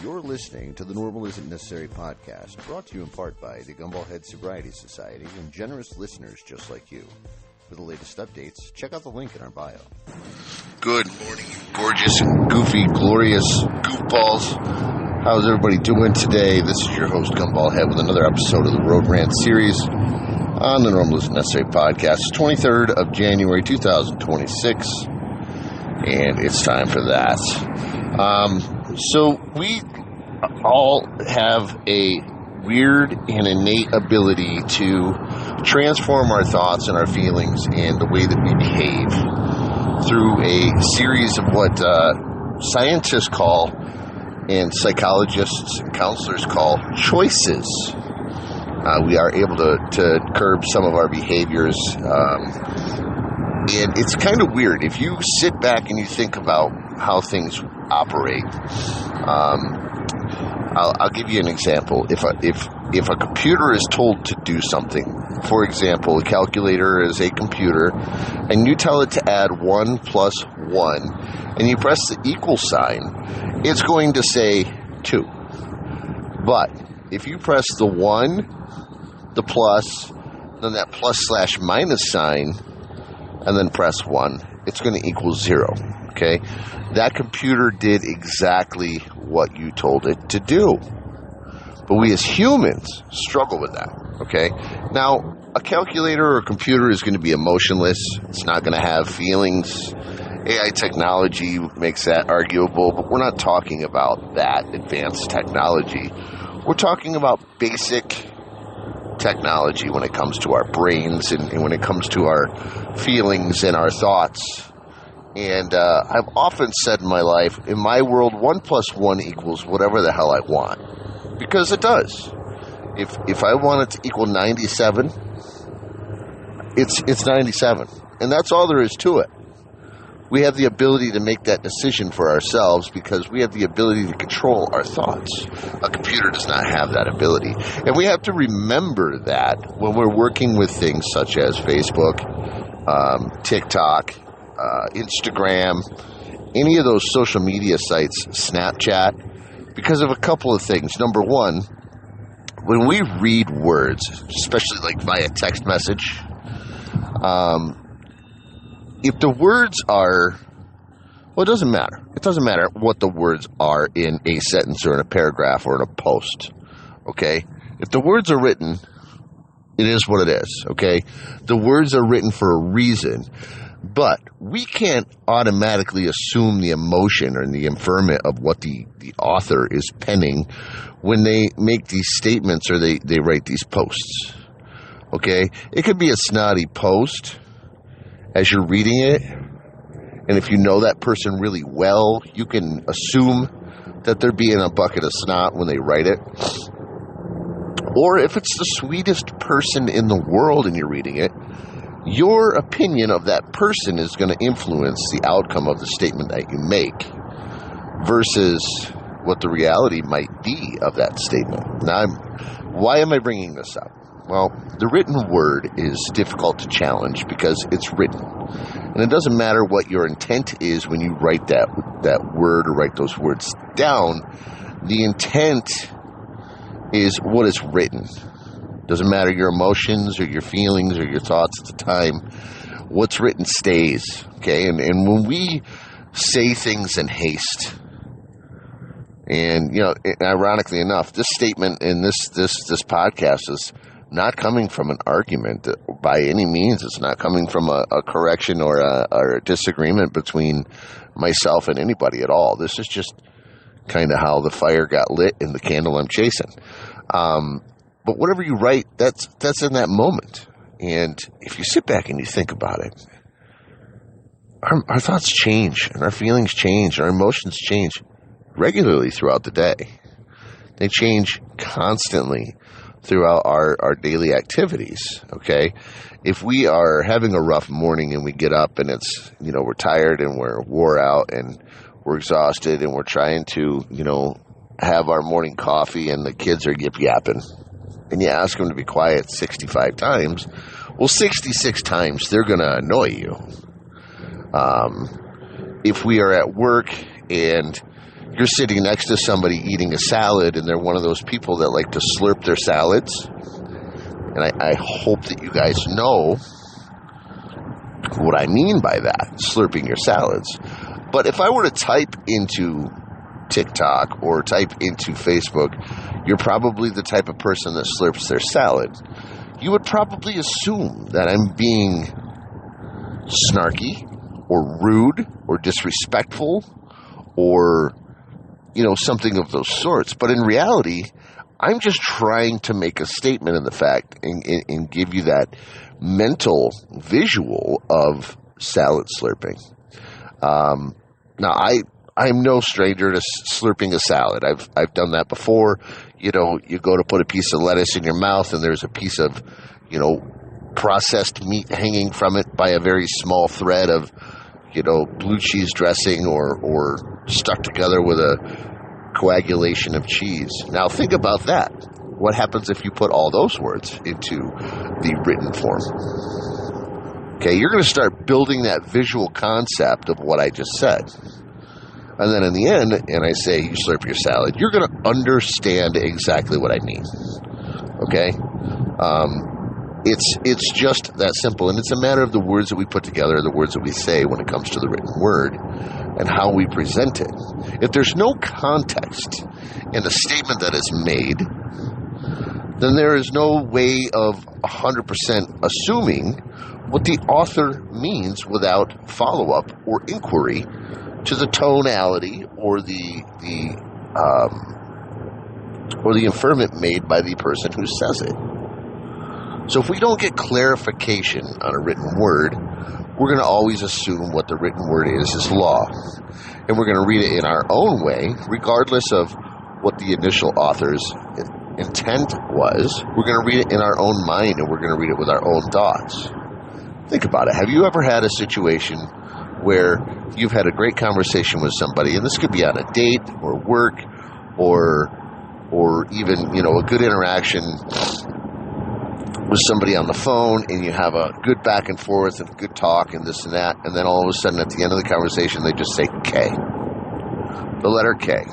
You're listening to the Normal Isn't Necessary podcast, brought to you in part by the Gumball Head Sobriety Society and generous listeners just like you. For the latest updates, check out the link in our bio. Good morning, you gorgeous, goofy, glorious goofballs. How's everybody doing today? This is your host, Gumball Head, with another episode of the Rant series on the Normal Isn't Necessary podcast. It's 23rd of January, 2026, and it's time for that. So we all have a weird and innate ability to transform our thoughts and our feelings and the way that we behave through a series of what scientists call and psychologists and counselors call choices. We are able to curb some of our behaviors, and it's kind of weird. If you sit back and you think about how things operate, I'll give you an example. If a computer is told to do something, for example, a calculator is a computer, and you tell it to add 1 plus 1, and you press the equal sign, it's going to say 2. But if you press the 1, the plus, then that plus/minus sign, and then press 1, it's going to equal 0. Okay? That computer did exactly what you told it to do. But we as humans struggle with that. Okay? Now, a calculator or a computer is going to be emotionless. It's not going to have feelings. AI technology makes that arguable, but we're not talking about that advanced technology. We're talking about basic technology when it comes to our brains and when it comes to our feelings and our thoughts. And I've often said in my life, in my world, 1 plus 1 equals whatever the hell I want. Because it does. If I want it to equal 97, it's 97. And that's all there is to it. We have the ability to make that decision for ourselves because we have the ability to control our thoughts. A computer does not have that ability. And we have to remember that when we're working with things such as Facebook, TikTok, Instagram, any of those social media sites, Snapchat, because of a couple of things. Number one, when we read words, especially like via text message, if the words are, well, it doesn't matter. It doesn't matter what the words are in a sentence or in a paragraph or in a post, okay? If the words are written, it is what it is, okay? The words are written for a reason, but we can't automatically assume the emotion or the inferment of what the author is penning when they make these statements or they write these posts, okay? It could be a snotty post as you're reading it, and if you know that person really well, you can assume that they're being a bucket of snot when they write it. Or if it's the sweetest person in the world and you're reading it, your opinion of that person is going to influence the outcome of the statement that you make versus what the reality might be of that statement. Now, why am I bringing this up? Well, the written word is difficult to challenge because it's written. And it doesn't matter what your intent is when you write that word or write those words down. The intent is what is written. Doesn't matter your emotions or your feelings or your thoughts at the time. What's written stays, okay? And when we say things in haste, and, you know, ironically enough, this statement in this podcast is not coming from an argument by any means. It's not coming from a correction or a disagreement between myself and anybody at all. This is just kind of how the fire got lit in the candle I'm chasing. But whatever you write, that's in that moment. And if you sit back and you think about it, our thoughts change and our feelings change, our emotions change regularly throughout the day. They change constantly throughout our daily activities, okay? If we are having a rough morning and we get up and it's, you know, we're tired and we're wore out and we're exhausted and we're trying to, you know, have our morning coffee and the kids are yip-yapping and you ask them to be quiet 65 times, well, 66 times they're going to annoy you. If we are at work and you're sitting next to somebody eating a salad and they're one of those people that like to slurp their salads. And I hope that you guys know what I mean by that, slurping your salads. But if I were to type into TikTok or type into Facebook, you're probably the type of person that slurps their salad, you would probably assume that I'm being snarky or rude or disrespectful or, something of those sorts. But in reality, I'm just trying to make a statement in the fact and give you that mental visual of salad slurping. Now, I'm no stranger to slurping a salad. I've done that before. You go to put a piece of lettuce in your mouth and there's a piece of, processed meat hanging from it by a very small thread of, blue cheese dressing or stuck together with a coagulation of cheese. Now, think about that. What happens if you put all those words into the written form? Okay, you're going to start building that visual concept of what I just said. And then in the end, and I say you slurp your salad, you're going to understand exactly what I mean. Okay? It's just that simple. And it's a matter of the words that we put together, the words that we say when it comes to the written word, and how we present it. If there's no context in the statement that is made, then there is no way of 100% assuming what the author means without follow-up or inquiry to the tonality or the inferment made by the person who says it. So if we don't get clarification on a written word, we're going to always assume what the written word is law. And we're going to read it in our own way, regardless of what the initial author's intent was. We're going to read it in our own mind, and we're going to read it with our own thoughts. Think about it. Have you ever had a situation where you've had a great conversation with somebody, and this could be on a date or work or even, a good interaction with somebody on the phone, and you have a good back and forth and good talk and this and that, and then all of a sudden at the end of the conversation they just say K. The letter K.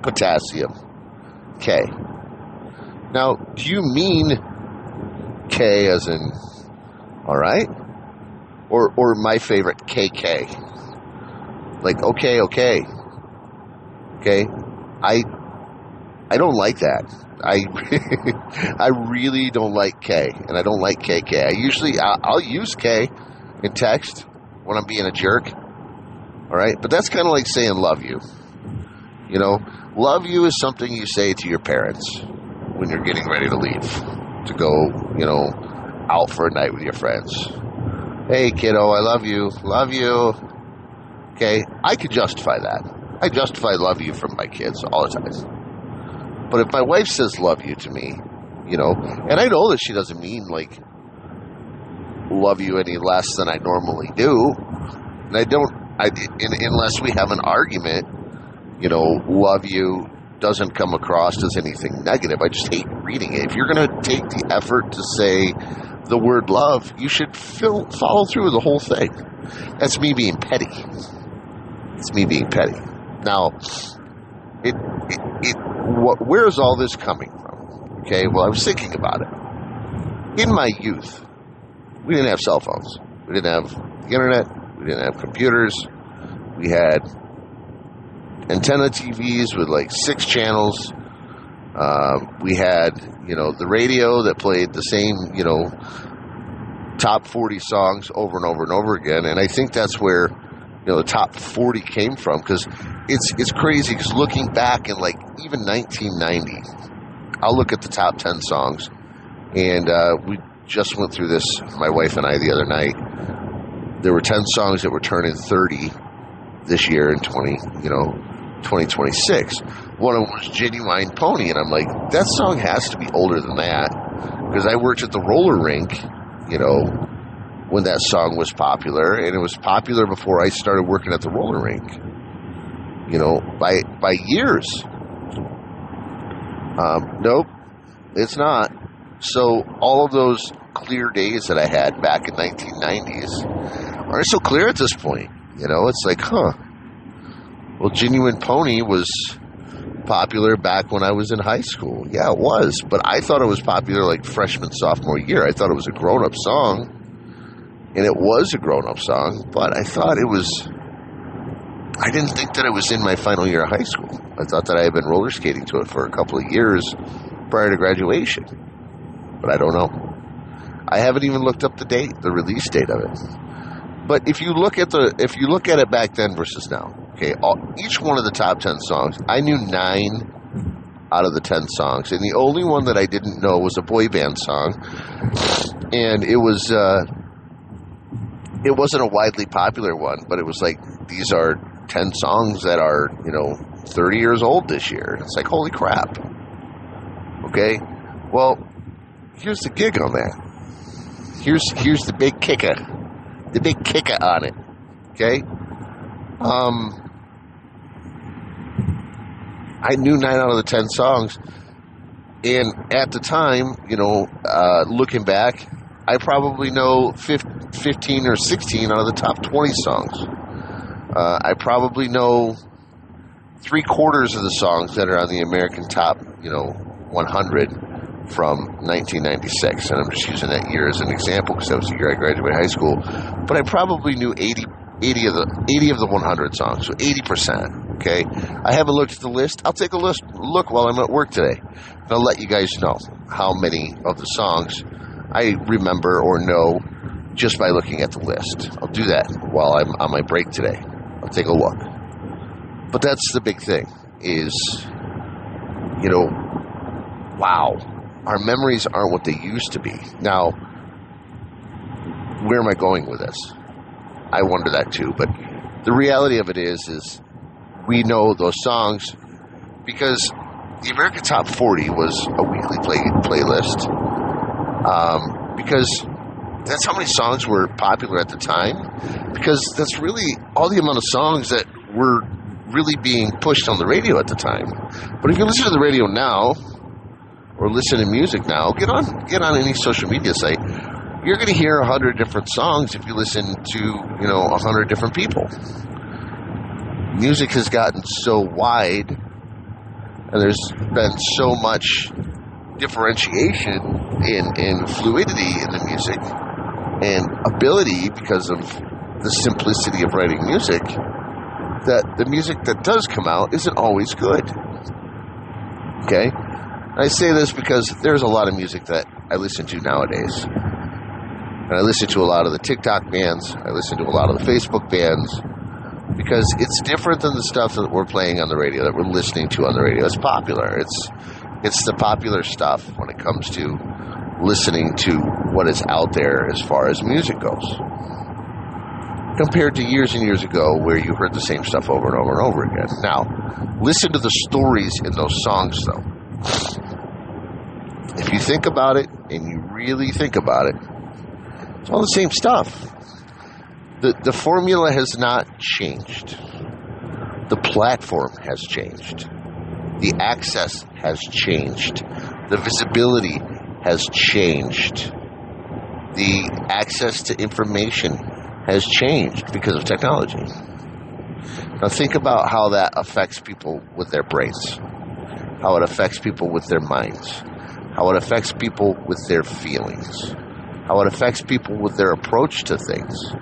Potassium. K. Now, do you mean K as in, all right? Or my favorite, KK. Like, okay. Okay? I don't like that. I really don't like K, and I don't like KK. I'll use K in text when I'm being a jerk, all right? But that's kind of like saying love you. Love you is something you say to your parents when you're getting ready to leave, to go, out for a night with your friends. Hey, kiddo, I love you. Love you. Okay? I could justify that. I justify love you from my kids all the time. But if my wife says love you to me, and I know that she doesn't mean like love you any less than I normally do, and unless we have an argument, love you doesn't come across as anything negative. I just hate reading it. If you're going to take the effort to say the word love, you should follow through with the whole thing. That's me being petty. It's me being petty. Now, where is all this coming from? Okay, well, I was thinking about it. In my youth, we didn't have cell phones. We didn't have the internet. We didn't have computers. We had antenna TVs with like 6 channels. We had, the radio that played the same, top 40 songs over and over and over again. And I think that's where, the top 40 came from, because it's crazy, because looking back in like even 1990, I'll look at the top 10 songs, and we just went through this, my wife and I, the other night. There were 10 songs that were turning 30 this year in 2026. One of them was Genuine Pony, and I'm like, that song has to be older than that, because I worked at the roller rink, when that song was popular, and it was popular before I started working at the roller rink, by years. Nope, it's not. So all of those clear days that I had back in 1990s aren't so clear at this point. It's like, Well, Genuine Pony was popular back when I was in high school. Yeah, it was. But I thought it was popular like freshman, sophomore year. I thought it was a grown-up song. And it was a grown-up song. But I thought it was... I didn't think that it was in my final year of high school. I thought that I had been roller skating to it for a couple of years prior to graduation. But I don't know. I haven't even looked up the date, the release date of it. But if you look at it back then versus now, okay, each one of the top 10 songs, I knew 9 out of the 10 songs, and the only one that I didn't know was a boy band song, and it wasn't a widely popular one, but it was like, these are 10 songs that are, 30 years old this year. It's like, holy crap. Okay? Well, here's the gig on that. Here's the big kicker. The big kicker on it. Okay? I knew 9 out of the 10 songs. And at the time, looking back, I probably know 15 or 16 out of the top 20 songs. I probably know 3/4 of the songs that are on the American Top, 100 from 1996. And I'm just using that year as an example because that was the year I graduated high school. But I probably knew 80 of the 100 songs, so 80%. Okay, I haven't looked at the list. I'll take a look while I'm at work today, and I'll let you guys know how many of the songs I remember or know just by looking at the list. I'll do that while I'm on my break today. I'll take a look. But that's the big thing is, wow, our memories aren't what they used to be. Now, where am I going with this? I wonder that too. But the reality of it is we know those songs because the American Top 40 was a weekly playlist. Because that's how many songs were popular at the time. Because that's really all the amount of songs that were really being pushed on the radio at the time. But if you listen to the radio now, or listen to music now, get on any social media site, you're going to hear 100 different songs if you listen to, 100 different people. Music has gotten so wide, and there's been so much differentiation in fluidity in the music and ability because of the simplicity of writing music, that the music that does come out isn't always good. Okay? I say this because there's a lot of music that I listen to nowadays. And I listen to a lot of the TikTok bands. I listen to a lot of the Facebook bands. Because it's different than the stuff that we're playing on the radio, that we're listening to on the radio. It's popular. It's the popular stuff when it comes to listening to what is out there as far as music goes. Compared to years and years ago where you heard the same stuff over and over and over again. Now, listen to the stories in those songs, though. If you think about it, and you really think about it, it's all the same stuff. The formula has not changed. The platform has changed. The access has changed. The visibility has changed. The access to information has changed because of technology. Now think about how that affects people with their brains, how it affects people with their minds, how it affects people with their feelings, how it affects people with their approach to things.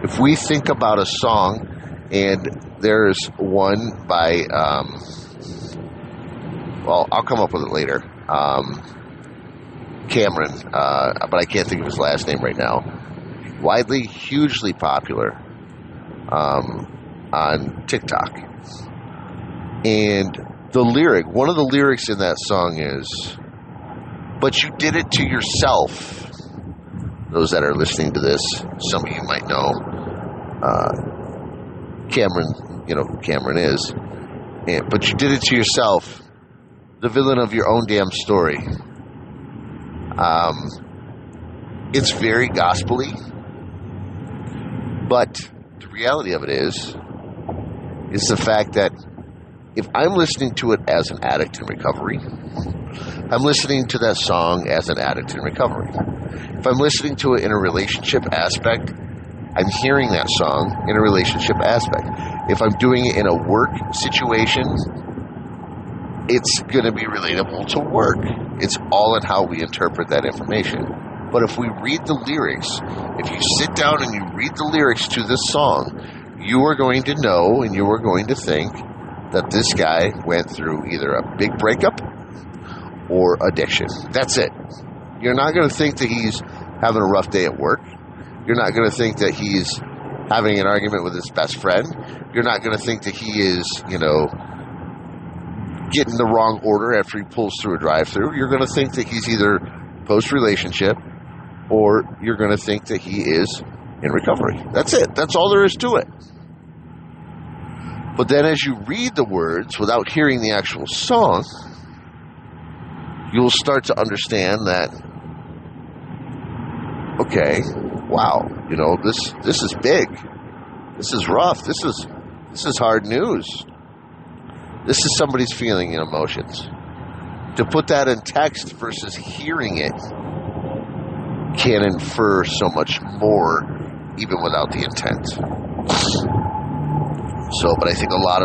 If we think about a song, and there's one by, I'll come up with it later, Cameron, but I can't think of his last name right now. Widely, hugely popular on TikTok. And one of the lyrics in that song is, "But you did it to yourself." Those that are listening to this, some of you might know Cameron is. But you did it to yourself, the villain of your own damn story. It's very gospel-y, but the reality of it is the fact that if I'm listening to it as an addict in recovery, I'm listening to that song as an addict in recovery. If I'm listening to it in a relationship aspect, I'm hearing that song in a relationship aspect. If I'm doing it in a work situation, it's going to be relatable to work. It's all in how we interpret that information. But if we read the lyrics, if you sit down and you read the lyrics to this song, you are going to know and you are going to think that this guy went through either a big breakup or addiction. That's it. You're not going to think that he's having a rough day at work. You're not going to think that he's having an argument with his best friend. You're not going to think that he is, getting the wrong order after he pulls through a drive-thru. You're going to think that he's either post-relationship or you're going to think that he is in recovery. That's it. That's all there is to it. But then as you read the words without hearing the actual song, you'll start to understand that, okay, wow, this is big. This is rough. This is hard news. This is somebody's feeling and emotions. To put that in text versus hearing it can infer so much more even without the intent. But I think a lot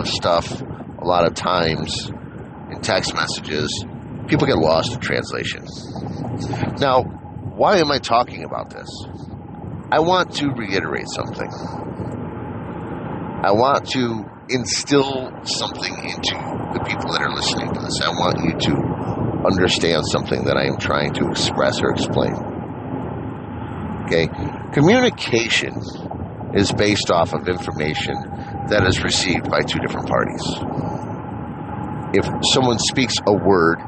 of times in text messages, people get lost in translation. Now, why am I talking about this? I want to reiterate something. I want to instill something into the people that are listening to this. I want you to understand something that I am trying to express or explain. Okay? Communication is based off of information that is received by two different parties. If someone speaks a word,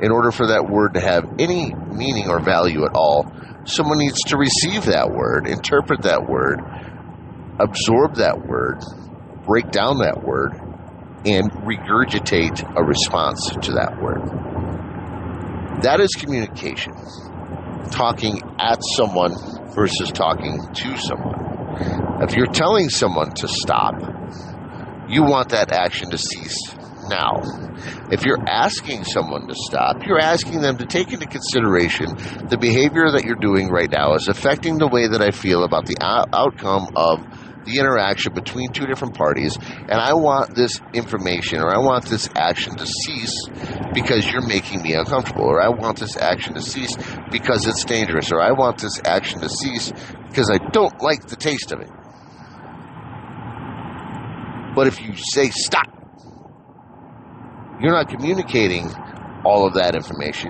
in order for that word to have any meaning or value at all, someone needs to receive that word, interpret that word, absorb that word, break down that word, and regurgitate a response to that word. That is communication. Talking at someone versus talking to someone. If you're telling someone to stop, you want that action to cease now. If you're asking someone to stop, you're asking them to take into consideration the behavior that you're doing right now is affecting the way that I feel about the outcome of the interaction between two different parties, and I want this information or I want this action to cease because you're making me uncomfortable, or I want this action to cease because it's dangerous, or I want this action to cease because I don't like the taste of it. But if you say stop, you're not communicating all of that information.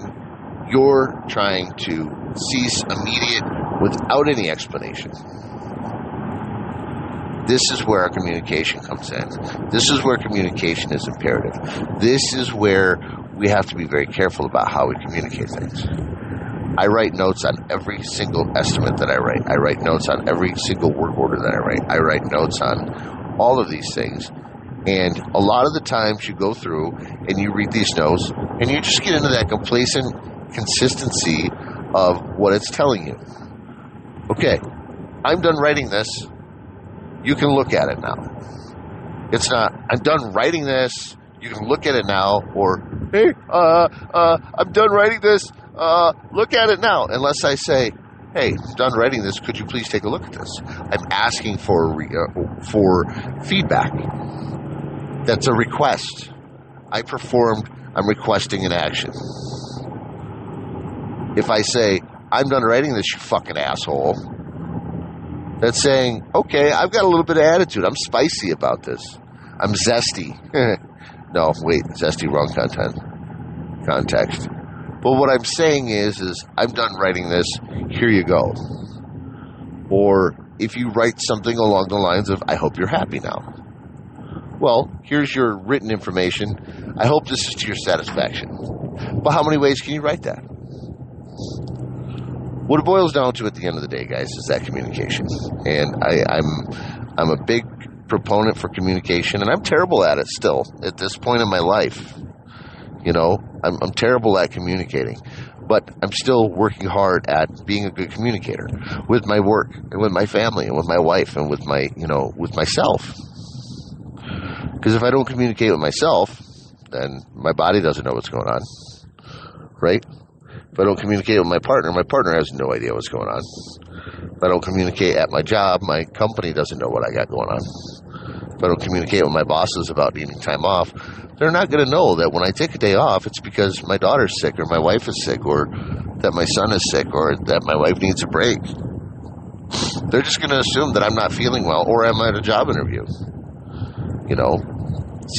You're trying to cease immediate without any explanation. This is where our communication comes in. This is where communication is imperative. This is where we have to be very careful about how we communicate things. I write notes on every single estimate that I write. I write notes on every single work order that I write. I write notes on all of these things. And a lot of the times you go through and you read these notes and you just get into that complacent consistency of what it's telling you. Okay, I'm done writing this. You can look at it now. It's not, I'm done writing this. You can look at it now, or, hey, I'm done writing this. Look at it now. Unless I say, hey, I'm done writing this. Could you please take a look at this? I'm asking for feedback. That's a request. I'm requesting an action. If I say, I'm done writing this, you fucking asshole, that's saying, okay, I've got a little bit of attitude. I'm spicy about this. I'm zesty. No, wait, zesty, wrong context. But what I'm saying is I'm done writing this. Here you go. Or if you write something along the lines of, I hope you're happy now. Well, here's your written information. I hope this is to your satisfaction. But how many ways can you write that? What it boils down to at the end of the day, guys, is that communication. And I'm a big proponent for communication, and I'm terrible at it still at this point in my life. I'm terrible at communicating, but I'm still working hard at being a good communicator with my work and with my family and with my wife and with with myself. Because if I don't communicate with myself, then my body doesn't know what's going on, right? If I don't communicate with my partner has no idea what's going on. If I don't communicate at my job, my company doesn't know what I got going on. if I don't communicate with my bosses about needing time off, they're not going to know that when I take a day off, it's because my daughter's sick or my wife is sick or that my son is sick or that my wife needs a break. They're just going to assume that I'm not feeling well or I'm at a job interview. You know,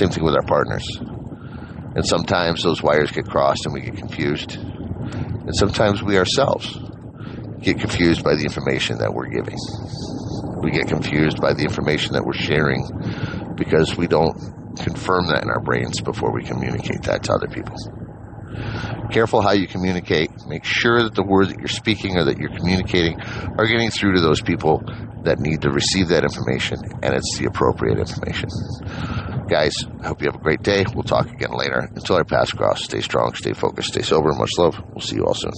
same thing with our partners. And sometimes those wires get crossed and we get confused. And sometimes we ourselves get confused by the information that we're giving. We get confused by the information that we're sharing because we don't confirm that in our brains before we communicate that to other people. Careful how you communicate. Make sure that the words that you're speaking or that you're communicating are getting through to those people that need to receive that information, and it's the appropriate information. Guys, I hope you have a great day. We'll talk again later. Until our paths cross, stay strong, stay focused, stay sober, much love. We'll see you all soon.